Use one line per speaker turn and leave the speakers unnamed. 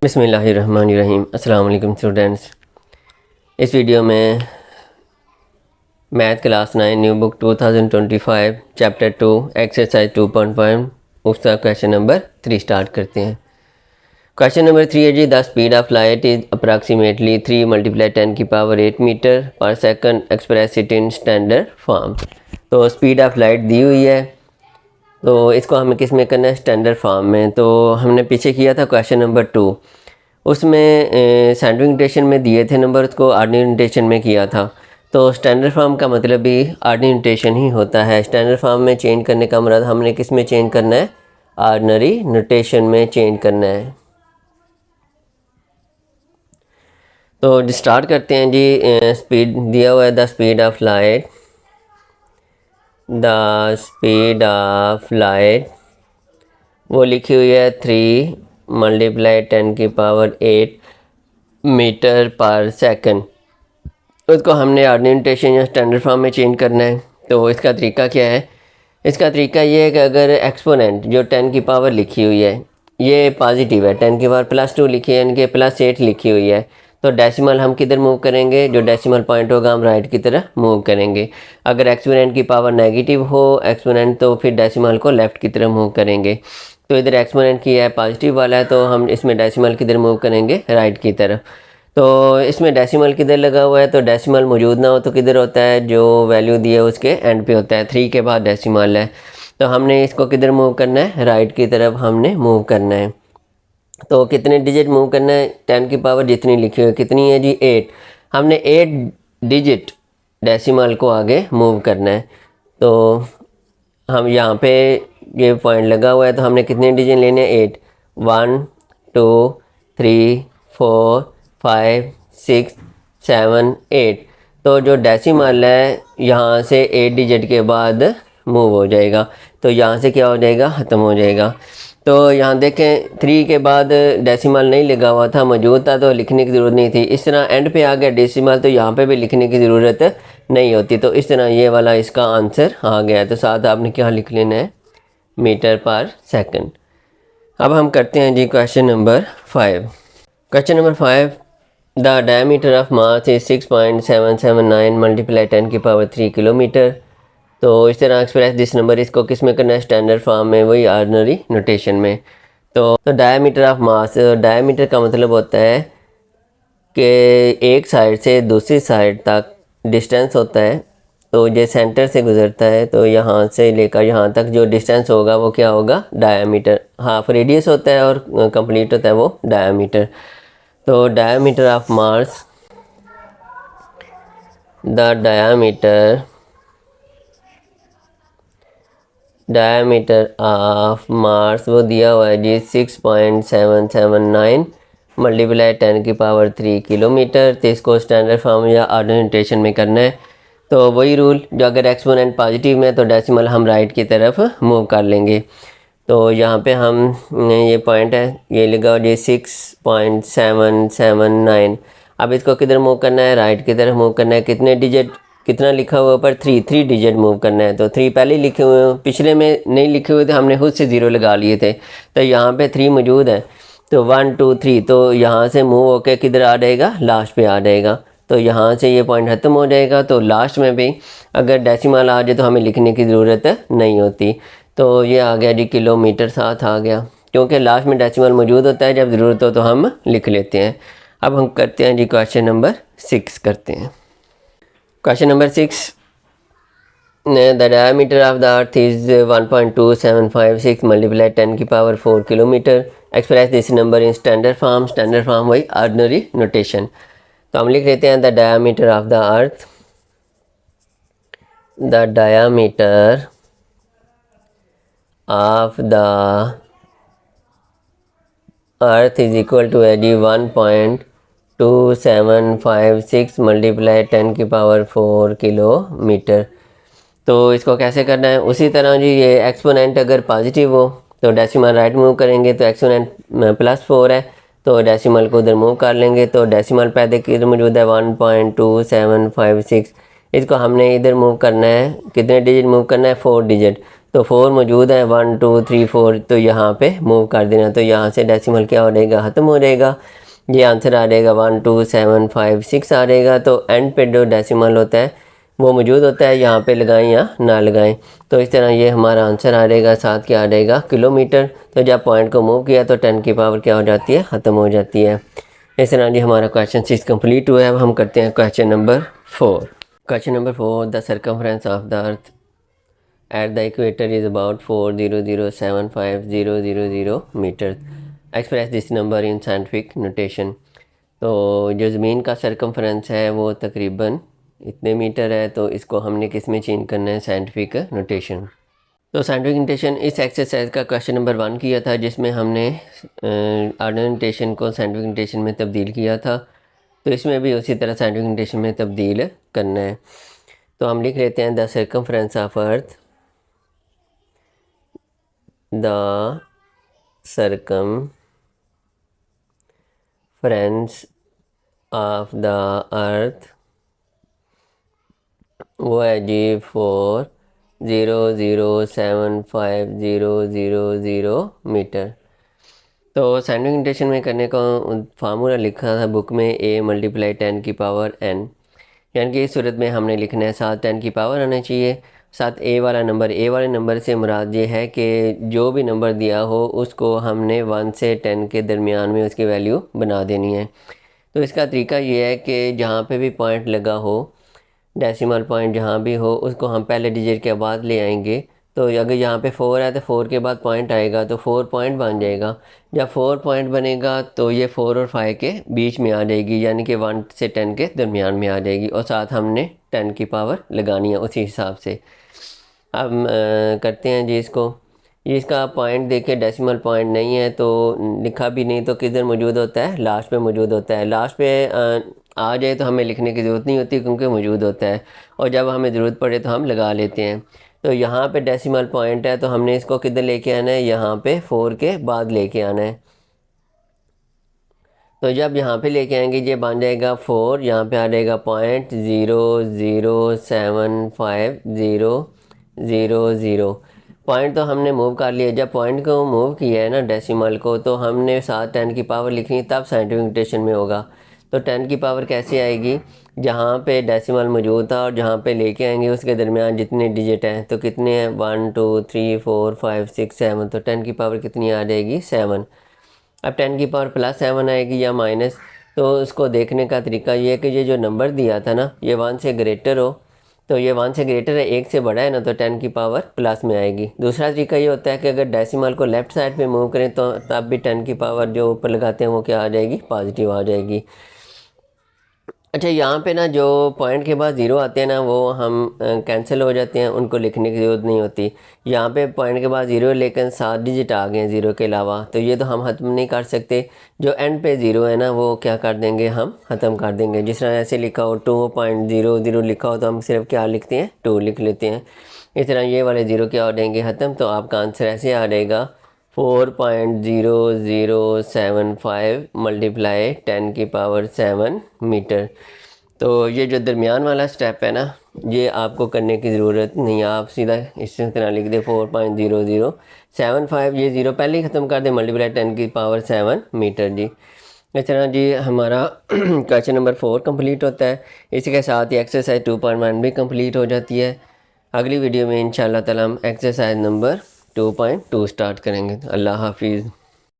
बिस्मिल्लाहिर्रहमानिर्रहीम। अस्सलाम वालेकुम स्टूडेंट्स। इस वीडियो में math class 9 new book 2025 chapter 2 exercise 2.5 उसका क्वेश्चन नंबर 3 स्टार्ट करते हैं। क्वेश्चन नंबर 3 है जी, the speed of light is approximately 3 × 10⁻8 metre per second, express it in standard form. तो स्पीड ऑफ लाइट दी हुई है, तो इसको हमें किस में करना है, स्टैंडर्ड फॉर्म में। तो हमने पीछे किया था क्वेश्चन नंबर 2, उसमें साइंटिफिक नोटेशन में दिए थे नंबर, उसको ऑर्डिनरी नोटेशन में किया था। तो स्टैंडर्ड फॉर्म का मतलब भी ऑर्डिनरी नोटेशन ही होता है। स्टैंडर्ड फॉर्म में चेंज करने का मतलब हमने किस में चेंज करना है, ऑर्डिनरी नोटेशन में चेंज करना है। तो स्टार्ट करते हैं जी। स्पीड दिया हुआ है, the speed of light, the speed of light वो लिखी हुई है 3 × 10⁸ मीटर पर सेकंड। उसको हमने ऑर्डिनरी नोटेशन या स्टैंडर्ड फॉर्म में चेंज करना है। तो इसका तरीका क्या है, इसका तरीका ये है कि अगर एक्सपोनेंट जो 10 की पावर लिखी हुई है ये पॉजिटिव है, 10 की पावर +2 लिखी है, यानी कि +8 लिखी हुई है, तो डेसिमल हम किधर मूव करेंगे, जो डेसिमल पॉइंट होगा हम राइट की तरफ मूव करेंगे। अगर एक्सपोनेंट की पावर नेगेटिव हो एक्सपोनेंट, तो फिर डेसिमल को लेफ़्ट की तरफ मूव करेंगे। तो इधर एक्सपोनेंट की है पॉजिटिव वाला है, तो हम इसमें डेसिमल किधर मूव करेंगे, राइट की तरफ। तो इसमें डेसिमल किधर लगा हुआ है, तो डेसिमल मौजूद ना हो तो किधर होता है, जो वैल्यू दी है उसके एंड पे होता है, 3 के बाद डेसिमल है। तो हमने इसको किधर मूव करना है, राइट की तरफ हमने मूव करना है। तो कितने डिजिट मूव करना है, 10 की पावर जितनी लिखी हुई है कितनी है जी, 8। हमने 8 डिजिट डेसिमल को आगे मूव करना है। तो हम यहाँ पे ये पॉइंट लगा हुआ है, तो हमने कितने डिजिट लेने हैं, 8, 1 2 3 4 5 6 7 8। तो जो डेसिमल है यहाँ से 8 डिजिट के बाद मूव हो जाएगा, तो यहाँ से क्या हो जाएगा, ख़त्म हो जाएगा। तो यहाँ देखें 3 के बाद डेसिमल नहीं लगा हुआ था, मौजूद था, तो लिखने की ज़रूरत नहीं थी। इस तरह एंड पे आ गया डेसिमल, तो यहाँ पे भी लिखने की ज़रूरत नहीं होती। तो इस तरह ये वाला इसका आंसर आ गया। तो साथ आपने क्या लिख लेना है, मीटर पर सेकंड। अब हम करते हैं जी question number 5। Question number 5, the diameter of mass is 6.779 × 10⁻³ kilometre. तो इस तरह एक्सप्रेस दिस नंबर, इसको किस में करना है, स्टैंडर्ड फॉर्म में, वही ऑर्डिनरी नोटेशन में। तो डायमीटर ऑफ मास, डायमीटर का मतलब होता है कि एक साइड से दूसरी साइड तक डिस्टेंस होता है। तो ये सेंटर से गुजरता है, तो यहाँ से लेकर यहाँ तक जो डिस्टेंस होगा वो क्या होगा, डायमीटर। हाफ रेडियस होता है और कंप्लीट होता है वो डायमीटर। तो diameter of mass, the diameter of Mars वो दिया हुआ है जी 6.779 × 10⁻³ किलोमीटर। तो इसको स्टैंडर्ड फॉर्म या ऑर्डिनरी नोटेशन में करना है। तो वही रूल, जो अगर एक्सपोनेंट पॉजिटिव में तो डेसिमल हम राइट की तरफ मूव कर लेंगे। तो यहाँ पे हम ये पॉइंट है, ये लगा जी 6.779। अब इसको किधर मूव करना है, राइट की तरफ मूव करना है। कितने डिजिट, कितना लिखा हुआ ऊपर, 3 डिजिट मूव करना है। तो 3 पहले लिखे हुए हैं, पिछले में नहीं लिखे हुए थे, हमने खुद से 0 लगा लिए थे। तो यहाँ पे 3 मौजूद है, तो 1 2 3, तो यहाँ से मूव होकर किधर आ जाएगा, लास्ट पे आ जाएगा। तो यहाँ से ये पॉइंट ख़त्म हो जाएगा। तो लास्ट में भी अगर डेसिमल आ जाए तो हमें लिखने की ज़रूरत नहीं होती। तो ये आ गया जी किलोमीटर, साथ आ गया, क्योंकि लास्ट में डेसिमल मौजूद होता है, जब ज़रूरत हो तो हम लिख लेते हैं। अब हम करते हैं जी क्वेश्चन नंबर 6 करते हैं। Question number 6, the diameter of the earth is 1.2756 × 10⁻⁴ kilometre. Express this number in standard form. Standard form वही ऑर्डिनरी नोटेशन। तो हम लिख लेते हैं the diameter of the earth, the diameter of the earth is equal to है जी 1.2756 × 10⁻⁴ kilometre. तो इसको कैसे करना है, उसी तरह जी, ये एक्सपोनेंट अगर पॉजिटिव हो तो डेसिमल राइट मूव करेंगे। तो एक्सपोनेंट +4 है, तो डेसिमल को उधर मूव कर लेंगे। तो डेसिमल पहले किधर मौजूद है, 1.2756। इसको हमने इधर मूव करना है, कितने डिजिट मूव करना है, 4 डिजिट। तो 4 मौजूद है, 1 2 3 4, तो यहाँ पे मूव कर देना। तो यहाँ से डेसिमल क्या हो जाएगा, ख़त्म हो जाएगा। ये आंसर आ जाएगा 1 2 7 5 6 आ जाएगा। तो एंड पे जो डेसिमल होता है वो मौजूद होता है, यहाँ पे लगाएं या ना लगाएं। तो इस तरह ये हमारा आंसर आ जाएगा। साथ क्या आ जाएगा, किलोमीटर। तो जब पॉइंट को मूव किया तो 10 की पावर क्या हो जाती है, ख़त्म हो जाती है। इस तरह जी हमारा क्वेश्चन 6 कंप्लीट हुआ है। अब हम करते हैं question number 4। Question number 4, the circumference of the earth at the equator is about 4007500 metre. Express this number in scientific notation. तो जो ज़मीन का सरकमफ्रेंस है वो तकरीबन इतने मीटर है। तो इसको हमने किस में चेंज करना है, साइंटिफिक नोटेशन। तो साइंटिफिक नोटेशन इस एक्सरसाइज का क्वेश्चन नंबर 1 किया था, जिसमें हमने ऑर्डिनल नोटेशन को साइंटिफिक नोटेशन में तब्दील किया था। तो इसमें भी उसी तरह साइंटिफिक नोटेशन में तब्दील करना है। तो हम लिख लेते हैं the circumference of earth, the circumference of the अर्थ वो है जी 4007500 मीटर। तो साइंटिफिक नोटेशन में करने का फार्मूला लिखा था बुक में, a × 10 की पावर n, यानी कि इस सूरत में हमने लिखना है साथ 10 की पावर आना चाहिए। साथ a वाला नंबर से मुराद ये है कि जो भी नंबर दिया हो उसको हमने 1 से 10 के दरमियान में उसकी वैल्यू बना देनी है। तो इसका तरीका ये है कि जहाँ पे भी पॉइंट लगा हो, डेसिमल पॉइंट जहाँ भी हो, उसको हम पहले डिजिट के बाद ले आएंगे। तो अगर यहाँ पे 4 है तो 4 के बाद पॉइंट आएगा तो 4 पॉइंट बन जाएगा। जब 4 पॉइंट बनेगा तो ये 4 और 5 के बीच में आ जाएगी, यानी कि 1 से 10 के दरमियान में आ जाएगी। और साथ हमने 10 की पावर लगानी है उसी हिसाब से। अब करते हैं जी इसको। ये इसका पॉइंट देखिए, डेसिमल पॉइंट नहीं है तो लिखा भी नहीं, तो किधर मौजूद होता है, लास्ट पे मौजूद होता है। लास्ट पे आ जाए तो हमें लिखने की ज़रूरत नहीं होती क्योंकि मौजूद होता है, और जब हमें ज़रूरत पड़े तो हम लगा लेते हैं। तो यहाँ पे डेसिमल पॉइंट है तो हमने इसको किधर लेके आना है, यहाँ पे 4 के बाद लेके आना है। तो जब यहाँ पे लेके आएंगे ये बन जाएगा 4, यहाँ पे आ जाएगा पॉइंट 0075000। पॉइंट तो हमने मूव कर लिया। जब पॉइंट को मूव किया है ना डेसिमल को, तो हमने साथ 10 की पावर लिखनी, तब साइंटिफिक नोटेशन में होगा। तो 10 की पावर कैसे आएगी, जहाँ पे डेसिमल मौजूद था और जहाँ पे लेके आएंगे उसके दरमियान जितने डिजिट हैं, तो कितने हैं 1 2 3 4 5 6 7, तो 10 की पावर कितनी आ जाएगी 7। अब 10 की पावर +7 आएगी या माइनस, तो उसको देखने का तरीका ये है कि ये जो नंबर दिया था ना ये 1 से ग्रेटर हो, तो ये 1 से ग्रेटर है, 1 से बड़ा है ना, तो 10 की पावर प्लस में आएगी। दूसरा तरीका ये होता है कि अगर डेसिमल को लेफ़्ट साइड पे मूव करें तो तब भी 10 की पावर जो ऊपर लगाते हैं वो क्या आ जाएगी, पॉजिटिव आ जाएगी। अच्छा, यहाँ पे ना जो पॉइंट के बाद ज़ीरो आते हैं ना वो हम कैंसिल हो जाते हैं, उनको लिखने की ज़रूरत नहीं होती। यहाँ पे पॉइंट के बाद ज़ीरो लेकिन 7 डिजिट आ गए हैं ज़ीरो के अलावा, तो ये तो हम ख़त्म नहीं कर सकते। जो एंड पे ज़ीरो है ना वो क्या कर देंगे, हम ख़त्म कर देंगे। जिस तरह ऐसे लिखा हो 2.00 लिखा हो तो हम सिर्फ क्या लिखते हैं, 2 लिख लेते हैं। इस तरह ये वाले ज़ीरो क्या हो जाएंगे, ख़त्म। तो आपका आंसर ऐसे आ जाएगा 4.0075 × 10 की पावर 7 मीटर। तो ये जो दरमियान वाला स्टेप है ना ये आपको करने की ज़रूरत नहीं है, आप सीधा इस तरह लिख दे 4.0075, ये ज़ीरो पहले ही ख़त्म कर दे, × 10 की पावर 7 मीटर जी। इस तरह जी हमारा क्वेश्चन नंबर 4 कंप्लीट होता है। इसी के साथ ही एक्सरसाइज 2.1 भी कंप्लीट हो जाती है। अगली वीडियो में इंशाल्लाह ताला हम एक्सरसाइज नंबर 2.2 स्टार्ट करेंगे। अल्लाह हाफिज़।